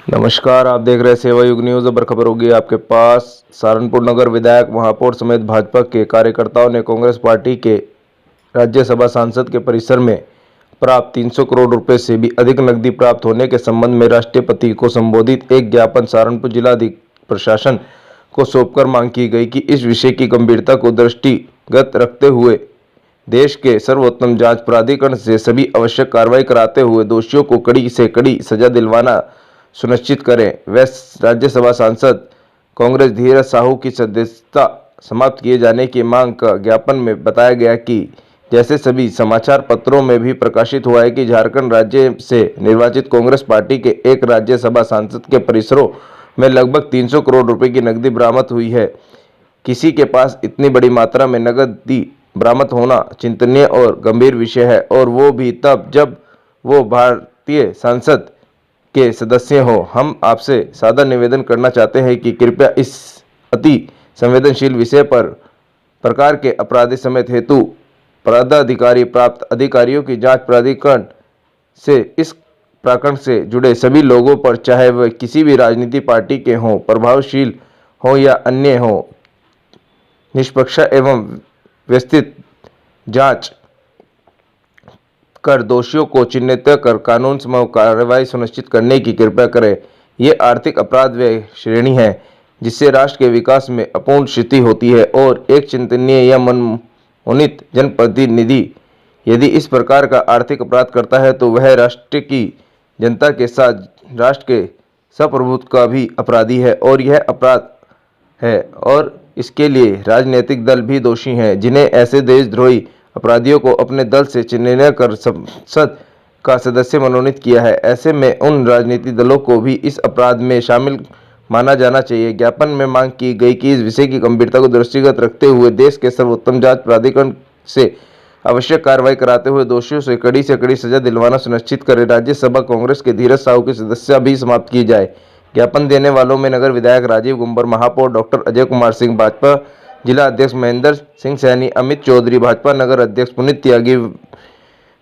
नमस्कार, आप देख रहे हैं सेवा युग न्यूज। अबर खबर होगी आपके पास। सहारनपुर नगर विधायक महापौर समेत भाजपा के कार्यकर्ताओं ने कांग्रेस पार्टी के राज्यसभा सांसद के परिसर में प्राप्त 300 करोड़ रुपए से भी अधिक नकदी प्राप्त होने के संबंध में राष्ट्रपति को संबोधित एक ज्ञापन सहारनपुर जिला प्रशासन को सौंपकर मांग की गई कि इस विषय की गंभीरता को दृष्टिगत रखते हुए देश के सर्वोत्तम जांच प्राधिकरण से सभी आवश्यक कार्रवाई कराते हुए दोषियों को कड़ी से कड़ी सजा दिलवाना सुनिश्चित करें। वह राज्यसभा सांसद कांग्रेस धीरज साहू की सदस्यता समाप्त किए जाने की मांग का ज्ञापन में बताया गया कि जैसे सभी समाचार पत्रों में भी प्रकाशित हुआ है कि झारखंड राज्य से निर्वाचित कांग्रेस पार्टी के एक राज्यसभा सांसद के परिसरों में लगभग 300 करोड़ रुपए की नकदी बरामद हुई है। किसी के पास इतनी बड़ी मात्रा में नकदी बरामद होना चिंतनीय और गंभीर विषय है, और वो भी तब जब वो भारतीय संसद के सदस्य हो। हम आपसे सादर निवेदन करना चाहते हैं कि कृपया इस अति संवेदनशील विषय पर प्रकार के अपराधी समेत हेतु पदाधिकारी प्राप्त अधिकारियों की जांच प्राधिकरण से इस प्रकरण से जुड़े सभी लोगों पर, चाहे वह किसी भी राजनीतिक पार्टी के हों, प्रभावशील हों या अन्य हों, निष्पक्ष एवं व्यवस्थित जांच कर दोषियों को चिन्हित कर कानून सम्मत कार्रवाई सुनिश्चित करने की कृपा करें। ये आर्थिक अपराध वह श्रेणी है जिससे राष्ट्र के विकास में अपूर्ण क्षति होती है, और एक चिंतनीय या मनमोहित जनप्रतिनिधि यदि इस प्रकार का आर्थिक अपराध करता है तो वह राष्ट्र की जनता के साथ राष्ट्र के संप्रभुत्व का भी अपराधी है, और यह अपराध है और इसके लिए राजनीतिक दल भी दोषी हैं जिन्हें ऐसे देशद्रोही अपराधियों को अपने दल से चिन्हित कर संसद का सदस्य मनोनीत किया है। ऐसे में उन राजनीतिक दलों को भी इस अपराध में शामिल माना जाना चाहिए। ज्ञापन में मांग की गई कि इस विषय की गंभीरता को दृष्टिगत रखते हुए देश के सर्वोत्तम जांच प्राधिकरण से आवश्यक कार्रवाई कराते हुए दोषियों से कड़ी सजा दिलवाना सुनिश्चित करें। राज्यसभा कांग्रेस के धीरज साहू की सदस्यता भी समाप्त की जाए। ज्ञापन देने वालों में नगर विधायक राजीव गुंबर, महापौर डॉक्टर अजय कुमार सिंह, भाजपा जिला अध्यक्ष महेंद्र सिंह सैनी, अमित चौधरी, भाजपा नगर अध्यक्ष पुनीत त्यागी,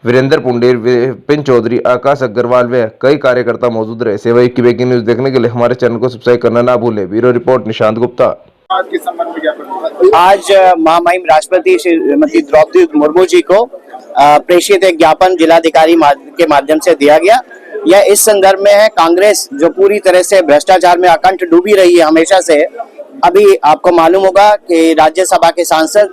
वीरेंद्र पुंडेर, विपिन चौधरी, आकाश अग्रवाल व कई कार्यकर्ता मौजूद रहे। सेवा युग की ब्रेकिंग न्यूज देखने के लिए हमारे चैनल को सब्सक्राइब करना ना भूलें। Bureau report Nishant Gupta. आज महामहिम राष्ट्रपति श्रीमती द्रौपदी मुर्मू जी को प्रेषित एक ज्ञापन जिलाधिकारी के माध्यम से दिया गया। यह इस संदर्भ में है, कांग्रेस जो पूरी तरह से भ्रष्टाचार में अकंठ डूबी रही है हमेशा से। अभी आपको मालूम होगा कि राज्यसभा के सांसद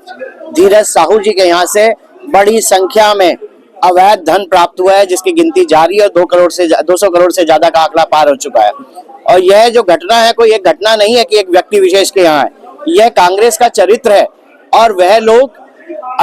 धीरज साहू जी के यहाँ से बड़ी संख्या में अवैध धन प्राप्त हुआ है, जिसकी गिनती जारी है। 200 करोड़ से ज्यादा का आंकड़ा पार हो चुका है। और यह जो घटना है, कोई एक घटना नहीं है कि एक व्यक्ति विशेष के यहाँ है, यह कांग्रेस का चरित्र है। और वह लोग,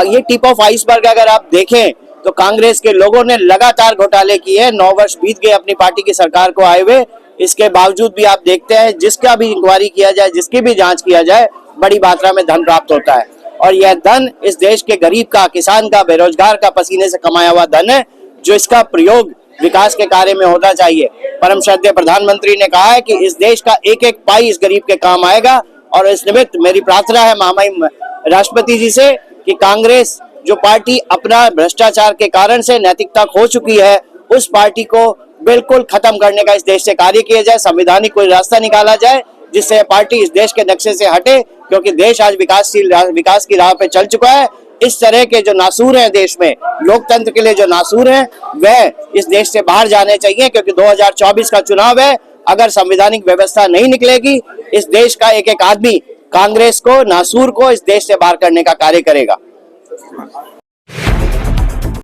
ये टिप ऑफ आइसबर्ग अगर आप देखें तो कांग्रेस के लोगों ने लगातार घोटाले किए। 9 वर्ष बीत गए अपनी पार्टी की सरकार को आए हुए, इसके बावजूद भी आप देखते हैं जिसका भी इंक्वायरी किया जाए, जिसकी भी जांच किया जाए, बड़ी मात्रा में धन प्राप्त होता है। और यह धन इस देश के गरीब का, किसान का, बेरोजगार का पसीने से कमाया हुआ धन है, जो इसका प्रयोग विकास के कार्य में होना चाहिए। परम श्रद्धेय प्रधानमंत्री ने कहा है कि इस देश का एक एक पाई इस गरीब के काम आएगा। और इस निमित्त मेरी प्रार्थना है महामहिम राष्ट्रपति जी से कि कांग्रेस जो पार्टी अपना भ्रष्टाचार के कारण से नैतिकता खो चुकी है, उस पार्टी को बिल्कुल खत्म करने का इस देश से कार्य किया जाए। संवैधानिक कोई रास्ता निकाला जाए जिससे पार्टी इस देश के नक्शे से हटे, क्योंकि देश आज विकास की राह पे चल चुका है। इस तरह के जो नासूर हैं देश में, लोकतंत्र के लिए जो नासूर हैं, वह इस देश से बाहर जाने चाहिए, क्योंकि 2024 का चुनाव है। अगर संवैधानिक व्यवस्था नहीं निकलेगी, इस देश का एक एक आदमी कांग्रेस को, नासूर को इस देश से बाहर करने का कार्य करेगा।